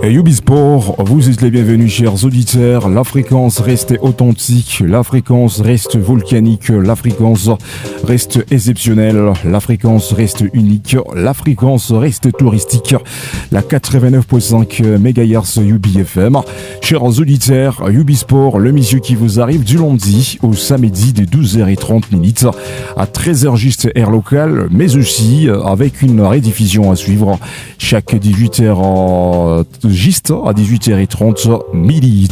Et Ubisport, vous êtes les bienvenus chers auditeurs, la fréquence reste authentique, la fréquence reste volcanique, la fréquence reste exceptionnelle, la fréquence reste unique, la fréquence reste touristique, la 89.5 MHz UbiFM. Chers auditeurs, Ubisport, l'émission qui vous arrive du lundi au samedi de 12h30 à 13h juste heure locale, mais aussi avec une rediffusion à suivre chaque 18h juste à 18h30 midi.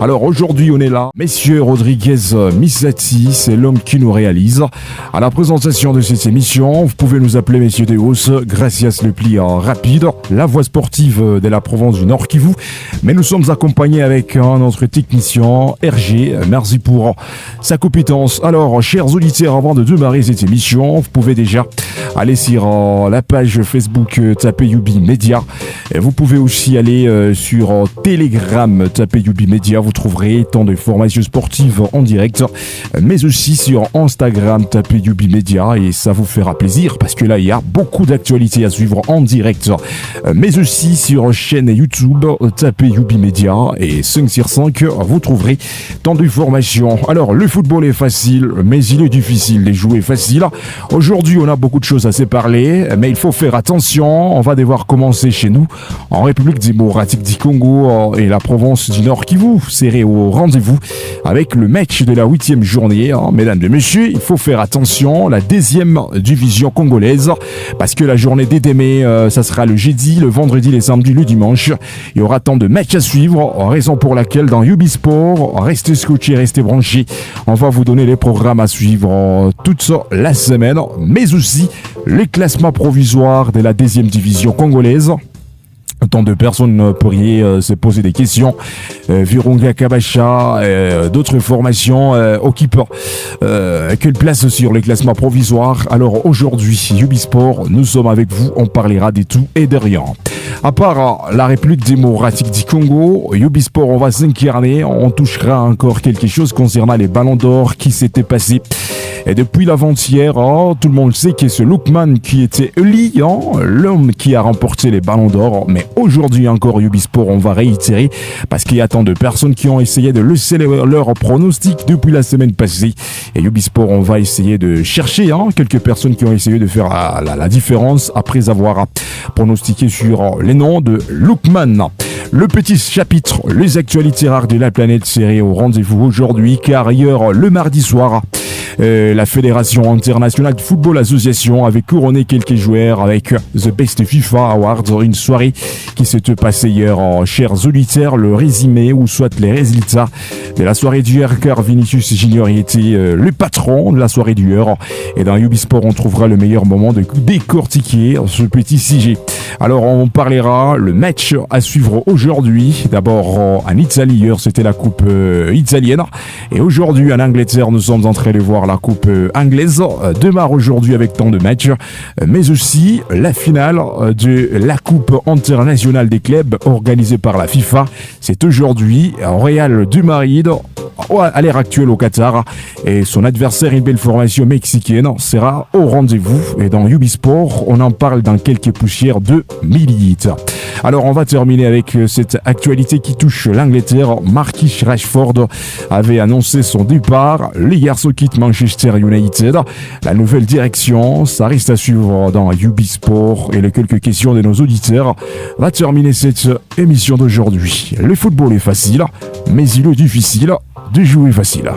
Alors aujourd'hui on est là, messieurs Rodriguez Misati, c'est l'homme qui nous réalise. À la présentation de cette émission, vous pouvez nous appeler messieurs Deos, gracias le pli rapide, la voix sportive de la Provence du Nord Kivu. Mais nous sommes accompagnés avec notre technicien RG, merci pour sa compétence. Alors chers auditeurs, avant de démarrer cette émission, vous pouvez déjà aller sur la page Facebook, taper Ubi Media. Et vous pouvez aussi aller sur Telegram, tapez Ubi Media, vous trouverez tant de formations sportives en direct, mais aussi sur Instagram, tapez Ubi Media et ça vous fera plaisir parce que là il y a beaucoup d'actualités à suivre en direct, mais aussi sur chaîne YouTube, tapez Ubi Media et 5 sur 5, vous trouverez tant de formations. Alors le football est facile, mais il est difficile de jouer facile. Aujourd'hui on a beaucoup de choses à se parler, mais il faut faire attention, on va devoir commencer chez nous en République démocratique du Congo et la Provence du Nord Kivu serré au rendez-vous avec le match de la 8e journée. Mesdames et messieurs, il faut faire attention, la 2e division congolaise, parce que la journée des demain, ça sera le jeudi, le vendredi, les samedis, le dimanche. Il y aura tant de matchs à suivre, raison pour laquelle dans Ubisport, restez scotchés, restez branchés. On va vous donner les programmes à suivre toute la semaine, mais aussi les classements provisoires de la 2e division congolaise. Tant de personnes pourraient se poser des questions. Virunga Kabasha, d'autres formations occupent quelle place sur les classements provisoires. Alors aujourd'hui, Ubisport, nous sommes avec vous, on parlera de tout et de rien. À part la République démocratique du Congo, Ubisport, on va s'incarner, on touchera encore quelque chose concernant les ballons d'or qui s'étaient passés. Et depuis l'avant-hier, tout le monde sait que c'est Lookman qui était l'homme qui a remporté les ballons d'or. Mais aujourd'hui encore, Ubisport, on va réitérer parce qu'il y a tant de personnes qui ont essayé de laisser leur pronostic depuis la semaine passée. Et Ubisport, on va essayer de chercher quelques personnes qui ont essayé de faire la différence après avoir pronostiqué sur les noms de Lookman. Le petit chapitre, les actualités rares de la planète serrées au rendez-vous aujourd'hui, car hier, le mardi soir, la Fédération internationale de football association avait couronné quelques joueurs avec The Best FIFA Awards, une soirée qui s'est passée hier. Chers auditeurs, le résumé ou soit les résultats de la soirée d'hier, car Vinicius Junior était le patron de la soirée d'hier. Et dans Ubisport, on trouvera le meilleur moment de décortiquer ce petit sujet. Alors on parlera le match à suivre aujourd'hui. D'abord en Italie, hier c'était la coupe italienne. Et aujourd'hui en Angleterre, nous sommes en train de voir la coupe anglaise. Démarre aujourd'hui avec tant de matchs, mais aussi la finale de la coupe internationale des clubs organisée par la FIFA. C'est aujourd'hui Real de Madrid à l'heure actuelle au Qatar et son adversaire, une belle formation mexicaine, sera au rendez-vous. Et dans Ubisport, on en parle dans quelques poussières de millilitres. Alors on va terminer avec cette actualité qui touche l'Angleterre. Marcus Rashford avait annoncé son départ. Les garçons quittent Manchester United. La nouvelle direction, ça reste à suivre dans Ubisport. Et les quelques questions de nos auditeurs va terminer cette émission d'aujourd'hui. Le football est facile, mais il est difficile de jouer facile.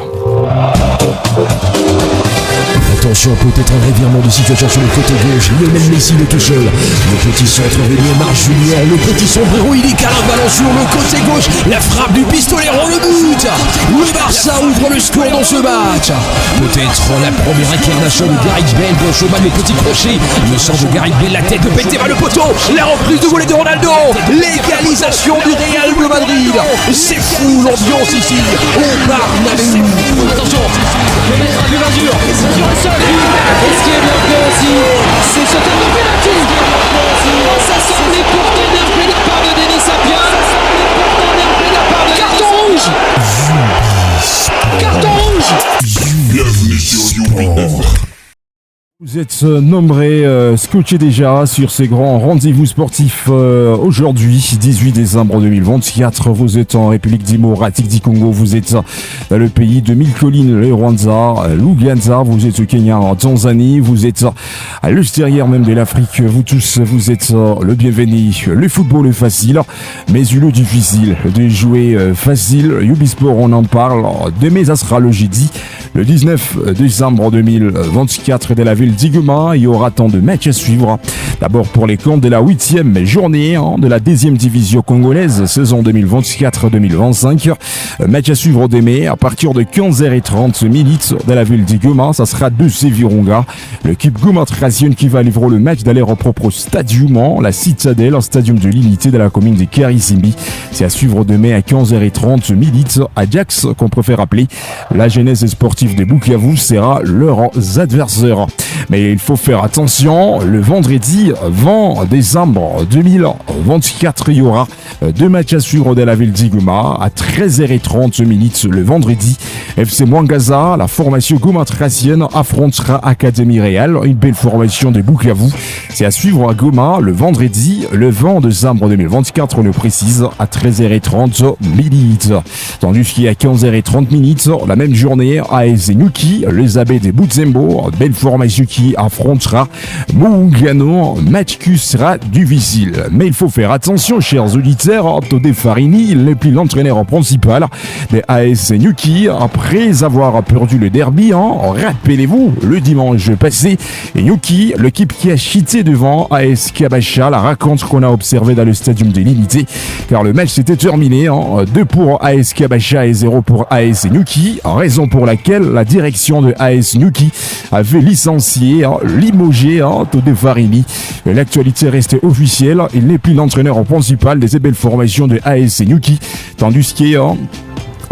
Attention, peut-être un revirement de situation sur le côté gauche. Lionel Messi le tout seul. Le petit centre venu Marche Junior. Le petit sombrero, il écale un ballon sur le côté gauche. La frappe du pistolero, le but. Le Barça ouvre le score dans ce match. Peut-être la première incarnation de Gareth Bale. Gauche-man, le petit crochet. Le centre de Gareth Bale, la tête de Benzema, le poteau. La reprise de volée de Ronaldo. L'égalisation du Real de Madrid. C'est fou l'ambiance ici. Au Bernabéu. Attention. Le maître a vu dur. Et ce qui est bien fait aussi, c'est ce tableau de penalty. Ça semblait pourtant bien fait de la part de Denis Sapien. Carton rouge. Carton rouge. Bienvenue sur YouBisport. Vous êtes nombreux, scotchés déjà sur ces grands rendez-vous sportifs aujourd'hui, 18 décembre 2024. Vous êtes en République démocratique du Congo, vous êtes dans le pays de mille collines, le Rwanda, l'Ouganda, vous êtes au Kenya, en Tanzanie, vous êtes à l'extérieur même de l'Afrique. Vous tous, vous êtes le bienvenu. Le football est facile, mais le difficile de jouer facile. YouBisport, on en parle. Demain, ça sera le jeudi, le 19 décembre 2024 de la ville d'Igoma. Il y aura tant de matchs à suivre. D'abord pour les comptes de la 8e journée de la 2e division congolaise, saison 2024-2025. Match à suivre demain à partir de 15h30 minutes de la ville d'Igoma. Ça sera de Virunga. L'équipe Goma Tracienne qui va livrer le match d'aller au propre stadium, la Citadelle, un stadium de l'unité de la commune de Karisimbi. C'est à suivre demain à 15h30 minutes. Ajax, qu'on préfère appeler la jeunesse sportive de Bukavu, sera leurs adversaires. Mais il faut faire attention, le vendredi 20 décembre 2024, il y aura deux matchs à suivre de la ville d'Igoma à 13h30 minutes le vendredi. FC Mwangaza, la formation Goma Tracienne, affrontera Académie Real, une belle formation de Bukavu. C'est à suivre à Goma le vendredi, le 20 décembre 2024, on le précise, à 13h30 minutes. Tandis qu'il y a 15h30 minutes, la même journée, AS Nyuki, les abbés de Butembo, belle formation qui affrontera Muungano. Match qui sera difficile. Mais il faut faire attention, chers auditeurs. Todé Farini, il n'est plus l'entraîneur principal des AS Nyuki après avoir perdu le derby. Rappelez-vous, le dimanche passé, Nyuki, l'équipe qui a cheaté devant AS Kabasha, la rencontre qu'on a observée dans le stadium de l'unité, car le match s'était terminé 2 pour AS Kabasha et 0 pour AS Nyuki, raison pour laquelle la direction de AS Nyuki avait licencié, limogé Todé Farini. L'actualité reste officielle, il n'est plus l'entraîneur principal des belles formations de AS Nyuki, tandis que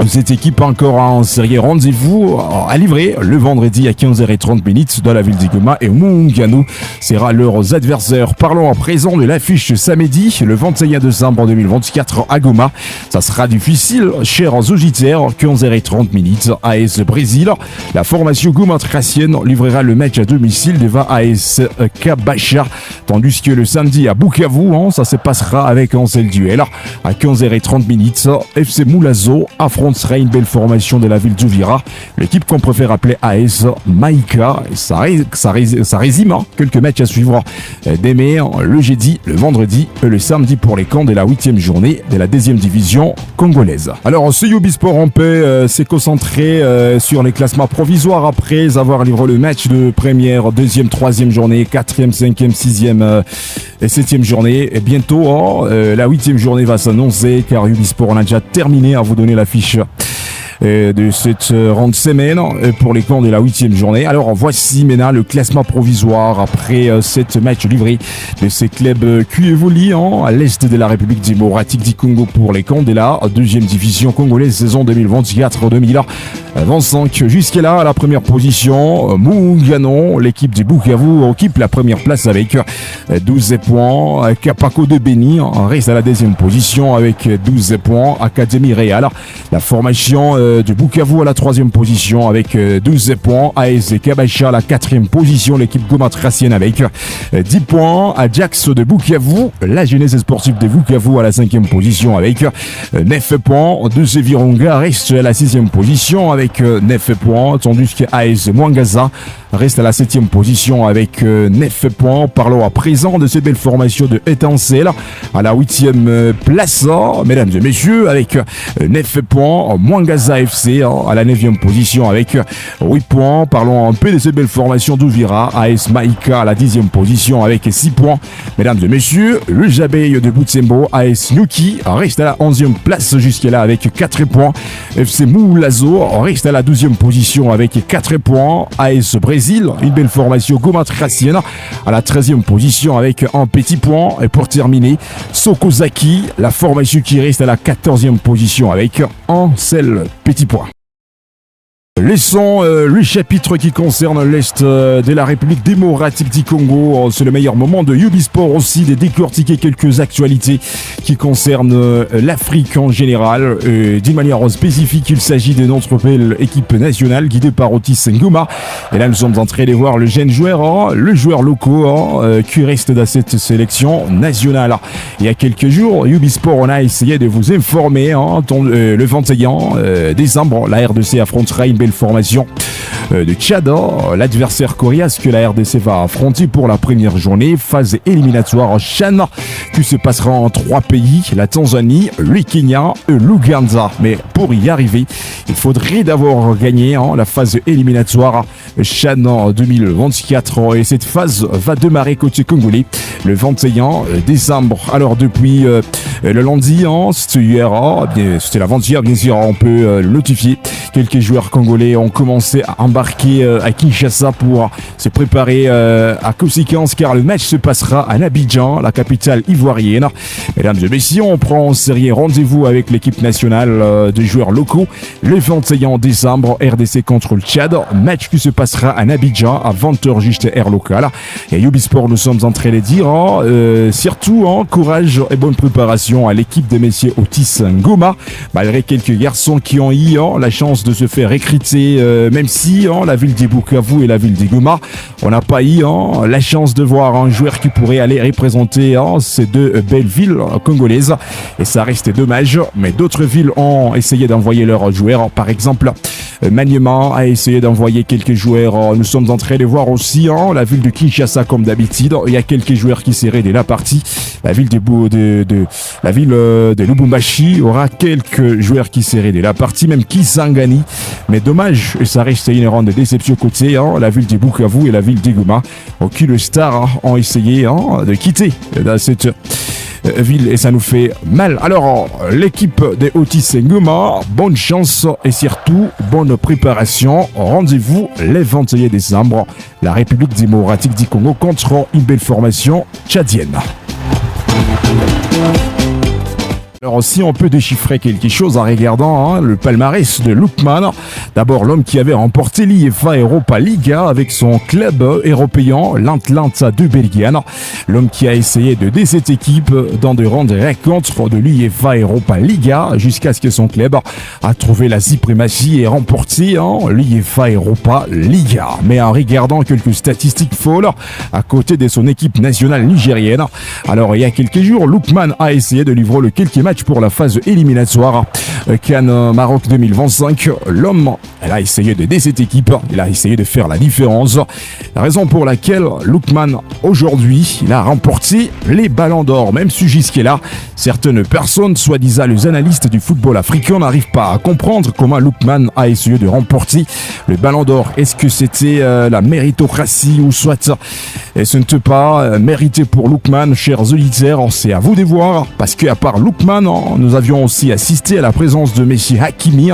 cette équipe encore en série rendez-vous à livrer le vendredi à 15h30 minutes dans la ville d'Igoma et Muungano sera leurs adversaires. Parlons à présent de l'affiche samedi, le 21 décembre 2024 à Goma. Ça sera difficile, chers auditeurs, 15h30 minutes, AS Brésil. La formation Goma Tracienne livrera le match à domicile devant AS Kabasha, tandis que le samedi à Bukavu, ça se passera avec un seul duel. À 15h30 minutes, FC Moulazo affrontera une belle formation de la ville d'Uvira, l'équipe qu'on préfère appeler AS Maïka. Ça résume quelques matchs à suivre demain, le jeudi, le vendredi et le samedi pour les camps de la 8e journée de la 2e division congolaise. Alors ce YouBisport en paix s'est concentré sur les classements provisoires après avoir livré le match de première, 2e, 3e journée, 4e, 5e, 6e et 7e journée. Et bientôt, la 8e journée va s'annoncer car YouBisport on a déjà terminé à vous donner l'affiche de cette ronde semaine pour les camps de la 8e journée. Alors voici maintenant le classement provisoire après cette match livré de ces clubs qui évoluent à l'est de la République démocratique du Congo pour les camps de la 2e division congolaise saison 2024-2025. Jusqu'à la première position, Muungano, l'équipe de Bukavu occupe la première place avec 12 points. Kapako de Beni reste à la 2e position avec 12 points. Académie Real, la formation de Bukavu à la 3e position avec 12 points. AS Kabasha à la 4e position, l'équipe Goma Tracienne avec 10 points. Ajax de Bukavu, la jeunesse sportive de Bukavu à la 5e position avec 9 points. De Virunga reste à la 6e position avec 9 points, tandis que AS Mwangaza reste à la 7e position avec 9 points. Parlons à présent de ces belles formations de Étincelle à la 8e place, mesdames et messieurs, avec 9 points. Mwangaza FC à la 9e position avec 8 points. Parlons un peu de ces belles formations d'Uvira. AS Maïka à la 10e position avec 6 points. Mesdames et messieurs, le Jabeille de Butembo, AS Nyuki, reste à la 11e place jusqu'à-là avec 4 points. FC Moulazo reste à la 12e position avec 4 points. AS Brésil, une belle formation Goma Tracienne à la 13e position avec un petit point. Et pour terminer, Sokozaki, la formation qui reste à la 14e position avec un seul petit point. Laissons le chapitre qui concerne l'Est de la République démocratique du Congo. C'est le meilleur moment de Ubisport aussi de décortiquer quelques actualités qui concernent l'Afrique en général. D'une manière spécifique, il s'agit de notre belle équipe nationale guidée par Otis Ngoma. Et là, nous sommes en train de voir le jeune joueur, le joueur local qui reste dans cette sélection nationale. Il y a quelques jours, Ubisport, on a essayé de vous informer. Le 21 décembre, la RDC affrontera une belle formation de Tchad, l'adversaire coriace que la RDC va affronter pour la première journée, phase éliminatoire CHAN, qui se passera en 3 pays, la Tanzanie, le Kenya et l'Ouganda. Mais pour y arriver, il faudrait d'abord gagner la phase éliminatoire CHAN 2024 et cette phase va démarrer côté congolais le 21 décembre. Alors depuis le lundi, c'était hier, c'était l'avant-hier bien sûr, on peut le notifier, quelques joueurs congolais ont commencé à embarquer à Kinshasa pour se préparer à conséquence car le match se passera à Abidjan, la capitale ivoirienne. Mesdames et messieurs, on prend en sérieux rendez-vous avec l'équipe nationale de joueurs locaux le 21 décembre, RDC contre le Tchad, match qui se passera à Abidjan à 20h juste heure locale. Et Ubisport, nous sommes en train de dire surtout courage et bonne préparation à l'équipe de messieurs Otis Ngoma, malgré quelques garçons qui ont eu la chance de se faire recruter, même si la ville des Bukavu et la ville des Goma, on n'a pas eu la chance de voir un joueur qui pourrait aller représenter ces deux belles villes congolaises. Et ça reste dommage, mais d'autres villes ont essayé d'envoyer leurs joueurs. Par exemple, Maniema a essayé d'envoyer quelques joueurs. Nous sommes en train de voir aussi la ville de Kinshasa comme d'habitude. Il y a quelques joueurs qui seraient de la partie. La ville de Lubumbashi aura quelques joueurs qui seraient de la partie, même Kisangani. Mais dommage, et ça reste une grande déception côté la ville de Bukavu et la ville de Goma. Aucune star ont essayé de quitter dans cette ville et ça nous fait mal. Alors, l'équipe de Otis Ngoma, bonne chance et surtout bonne préparation. Rendez-vous le 21 décembre, la République démocratique du Congo contre une belle formation tchadienne. Alors si on peut déchiffrer quelque chose en regardant le palmarès de Lookman, d'abord l'homme qui avait remporté l'IFA Europa Liga avec son club européen, l'Atlanta de Belgian, l'homme qui a essayé de aider cette équipe dans de grandes rencontres de l'IFA Europa Liga jusqu'à ce que son club a trouvé la suprématie et remporté l'IFA Europa Liga. Mais en regardant quelques statistiques folles à côté de son équipe nationale nigérienne, alors il y a quelques jours, Lookman a essayé de livrer le quelques matchs pour la phase éliminatoire CAN Maroc 2025. L'homme, elle a essayé d'aider cette équipe, il a essayé de faire la différence. La raison pour laquelle Lookman, aujourd'hui, il a remporté les ballons d'or. Même si jusqu'à-là, certaines personnes, soi-disant les analystes du football africain, n'arrivent pas à comprendre comment Lookman a essayé de remporter le ballon d'or. Est-ce que c'était la méritocratie ou soit ce n'était pas mérité pour Lookman, chers auditeurs? C'est à vous de voir, parce qu'à part Lookman, nous avions aussi assisté à la présence de Messi Hakimi,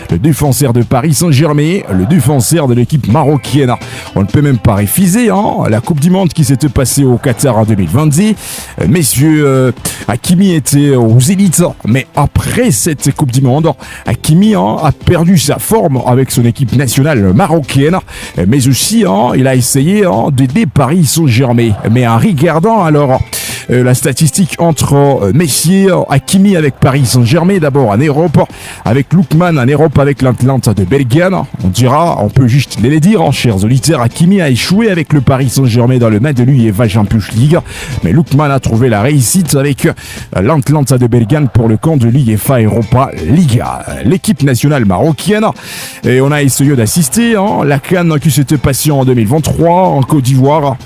le défenseur de Paris Saint-Germain, le défenseur de l'équipe marocaine. On ne peut même pas refuser la Coupe du Monde qui s'était passée au Qatar en 2020. Messieurs Hakimi était aux élites, mais après cette Coupe du Monde, Hakimi a perdu sa forme avec son équipe nationale marocaine, mais aussi il a essayé d'aider Paris Saint-Germain. Mais en regardant alors la statistique entre Messi, Hakimi avec Paris Saint-Germain, d'abord en Europe, avec Lookman en Europe avec l'Atlanta de Belgian, on peut juste les dire, chers auditeurs, Hakimi a échoué avec le Paris Saint-Germain dans le match de l'UEFA Champions League, mais Lookman a trouvé la réussite avec l'Atlanta de Belgian pour le camp de l'UEFA Europa League. L'équipe nationale marocaine, et on a essayé d'assister la CAN qui s'était passée en 2023 en Côte d'Ivoire.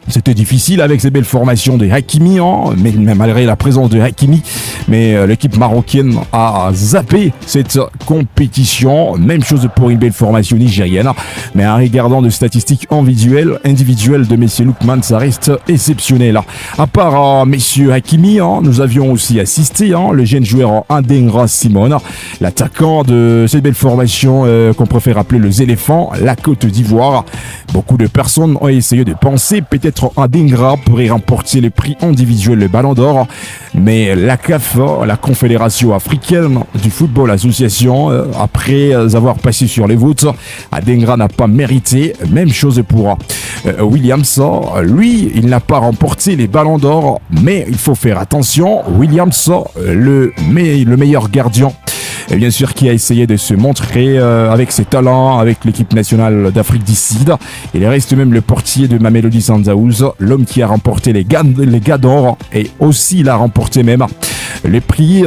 C'était difficile avec ces belles formations de Hakimi, mais malgré la présence de Hakimi, mais l'équipe marocaine a zappé cette compétition. Même chose pour une belle formation nigérienne, mais en regardant de statistiques individuelles de messieurs Lookman, ça reste exceptionnel. À part messieurs Hakimi, nous avions aussi assisté le jeune joueur Adengra Simon, l'attaquant de cette belle formation qu'on préfère appeler les éléphants, la Côte d'Ivoire. Beaucoup de personnes ont essayé de penser peut-être Maître Adingra pourrait remporter les prix individuels le Ballon d'Or, mais la CAF, la Confédération africaine du football association, après avoir passé sur les votes, Adingra n'a pas mérité. Même chose pour Williams. Lui, il n'a pas remporté les Ballons d'Or, mais il faut faire attention. Williams, le meilleur gardien, et bien sûr qui a essayé de se montrer avec ses talents avec l'équipe nationale d'Afrique du Sud. Il reste même le portier de Mamelodi Sundowns, l'homme qui a remporté les gars d'or, et aussi il a remporté même les prix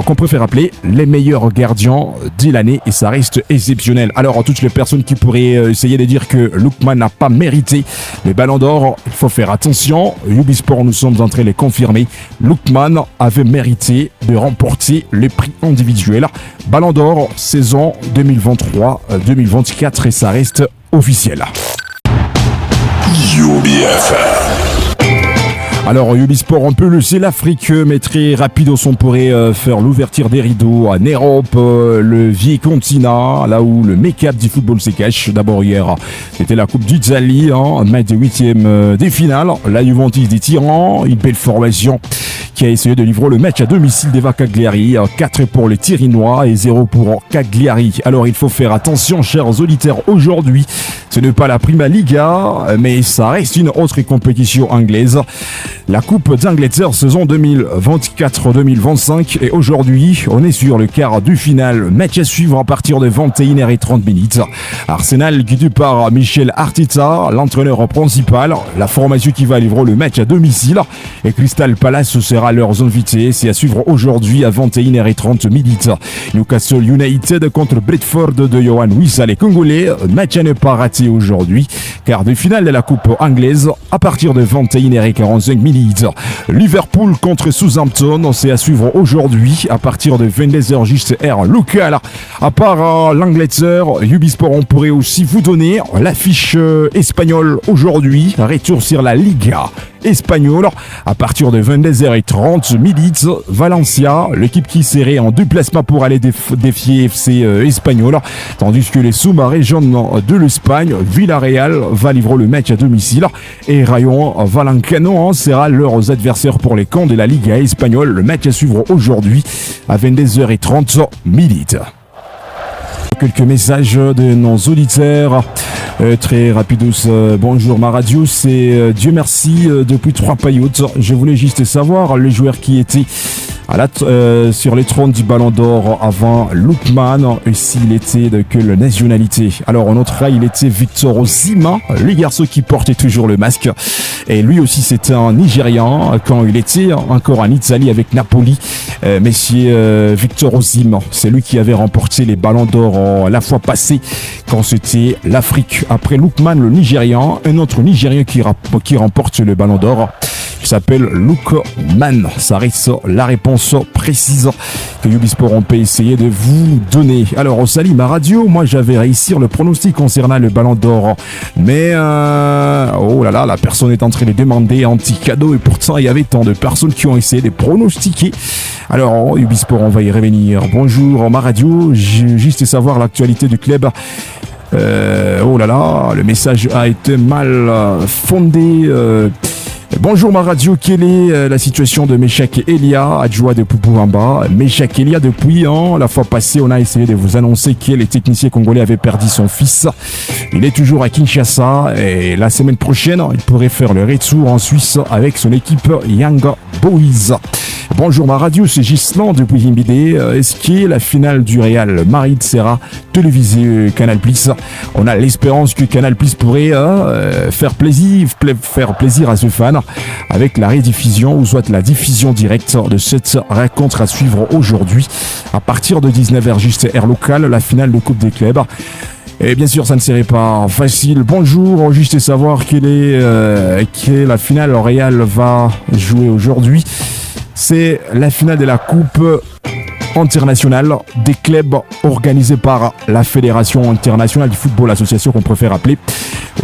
qu'on préfère appeler les meilleurs gardiens de l'année, et ça reste exceptionnel. Alors toutes les personnes qui pourraient essayer de dire que Lookman n'a pas mérité les Ballons d'Or, il faut faire attention. Ubisport, nous sommes en train de les confirmer. Lookman avait mérité de remporter les prix individuels Ballon d'Or saison 2023-2024, et ça reste officiel. Alors Ubisport, on peut le c'est l'Afrique, mais très rapidos, on pourrait faire l'ouverture des rideaux en Europe, le vieil continent, là où le make-up du football se cache. D'abord hier, c'était la Coupe d'Italie, en match de 8e des finales, la Juventus des Tyrans, une belle formation qui a essayé de livrer le match à domicile d'Eva Cagliari, 4 pour les Tirinois et 0 pour Cagliari. Alors il faut faire attention, chers auditeurs, aujourd'hui, ce n'est pas la Prima Liga, mais ça reste une autre compétition anglaise. La Coupe d'Angleterre saison 2024-2025, et aujourd'hui on est sur le quart du final, match à suivre à partir de 21h30. Arsenal guidé par Mikel Arteta, l'entraîneur principal, la formation qui va livrer le match à domicile, et Crystal Palace sera leurs invités. C'est à suivre aujourd'hui à 21h30. Newcastle United contre Brentford de Yohan Wissa, les Congolais, match à ne pas rater aujourd'hui, quart de finale de la Coupe anglaise à partir de 21h45. Liverpool contre Southampton, c'est à suivre aujourd'hui à partir de 22h juste heure locale. À part l'Angleterre, Ubisport, on pourrait aussi vous donner l'affiche espagnole aujourd'hui, retour sur la Liga espagnole à partir de 22h30. Valencia, l'équipe qui serait en déplacement pour aller défier FC Espagnol, tandis que les sous-marins de l'Espagne, Villarreal, va livrer le match à domicile, et Rayon Vallecano sera leurs adversaires pour les camps de la Liga espagnole. Le match à suivre aujourd'hui à 22h30. Quelques messages de nos auditeurs très rapidos. Bonjour ma radio, c'est Dieu merci depuis 3 paillotes. Je voulais juste savoir le joueur qui était sur les trônes du Ballon d'Or avant Lookman, et s'il était de quelle nationalité. Alors en notre cas, il était Victor Osimhen, le garçon qui portait toujours le masque, et lui aussi c'était un Nigérian quand il était encore en Italie avec Napoli. Monsieur Victor Osimhen, c'est lui qui avait remporté les Ballons d'Or la fois passée quand c'était l'Afrique. Après Lookman, le Nigérian, un autre Nigérian qui remporte le Ballon d'Or, qui s'appelle Lookman. Ça reste la réponse précise que Ubisport on peut essayer de vous donner. Alors au Salim à radio, moi j'avais réussi le pronostic concernant le Ballon d'Or, mais oh là là, la personne est en train de demander un petit cadeau, et pourtant il y avait tant de personnes qui ont essayé de pronostiquer. Alors Ubisport, on va y revenir. Bonjour ma radio, j'ai juste savoir l'actualité du club. Oh là là, le message a été mal fondé. Bonjour ma radio, quelle est la situation de Meshak Elia, adjoint de Poupouamba? Meshak Elia, depuis la fois passée, on a essayé de vous annoncer que les techniciens congolais avaient perdu son fils. Il est toujours à Kinshasa, et la semaine prochaine, il pourrait faire le retour en Suisse avec son équipe Young Boys. Bonjour ma radio, c'est Gislan depuis Himbidé. Est-ce que la finale du Real Madrid sera télévisée Canal+? On a l'espérance que Canal+ pourrait faire plaisir à ce fan avec la rediffusion, ou soit la diffusion directe de cette rencontre à suivre aujourd'hui à partir de 19h juste heure locale, la finale de Coupe des clubs. Et bien sûr, ça ne serait pas facile. Bonjour, juste savoir quelle est la finale. Le Real va jouer aujourd'hui. C'est la finale de la Coupe internationale des clubs organisée par la Fédération internationale du football association, qu'on préfère appeler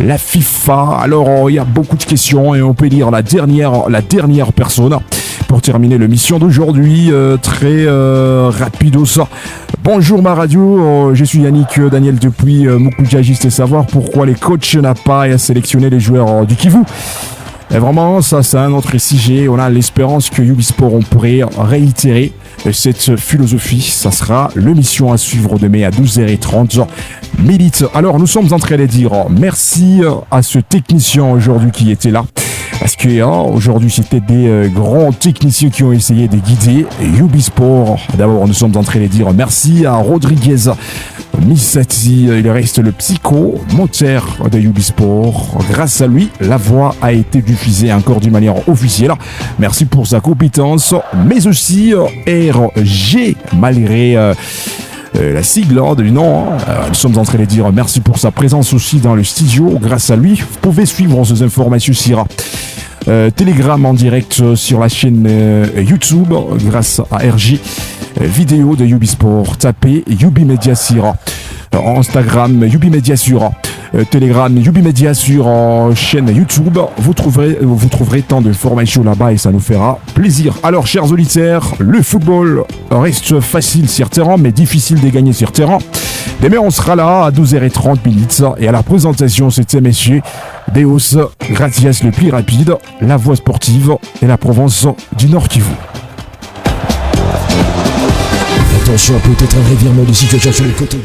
la FIFA. Alors il y a beaucoup de questions, et on peut dire la dernière personne pour terminer l'émission d'aujourd'hui, très rapidos. Bonjour ma radio, je suis Yannick Daniel depuis Mukuja, juste savoir pourquoi les coachs n'ont pas sélectionné les joueurs du Kivu. Et vraiment, ça c'est un autre sujet. On a l'espérance que Ubisport, on pourrait réitérer cette philosophie. Ça sera l'émission à suivre demain à 12h30 minutes. Alors, nous sommes en train de dire merci à ce technicien aujourd'hui qui était là. Parce que aujourd'hui, c'était des grands techniciens qui ont essayé de guider Ubisport. D'abord, nous sommes en train de dire merci à Rodriguez Missati. Il reste le psychomoteur de Ubisport. Grâce à lui, la voix a été diffusée encore d'une manière officielle. Merci pour sa compétence, mais aussi RG, malgré la sigle du nom. Nous sommes en train de dire merci pour sa présence aussi dans le studio. Grâce à lui, vous pouvez suivre ces informations sur Telegram en direct sur la chaîne YouTube grâce à RG. Vidéo de Ubisport, tapez Ubimedia sur Instagram, Ubimedia sur Telegram, Ubimedia sur chaîne YouTube. Vous trouverez tant d'informations là-bas et ça nous fera plaisir. Alors, chers auditeurs, le football reste facile sur terrain, mais difficile de gagner sur terrain. Demain, on sera là à 12h30 minutes et à la présentation, c'était messieurs Deus Gratias le plus rapide, la voix sportive et la Provence du Nord Kivu. Attention, peut-être un revirement de situation sur le côté.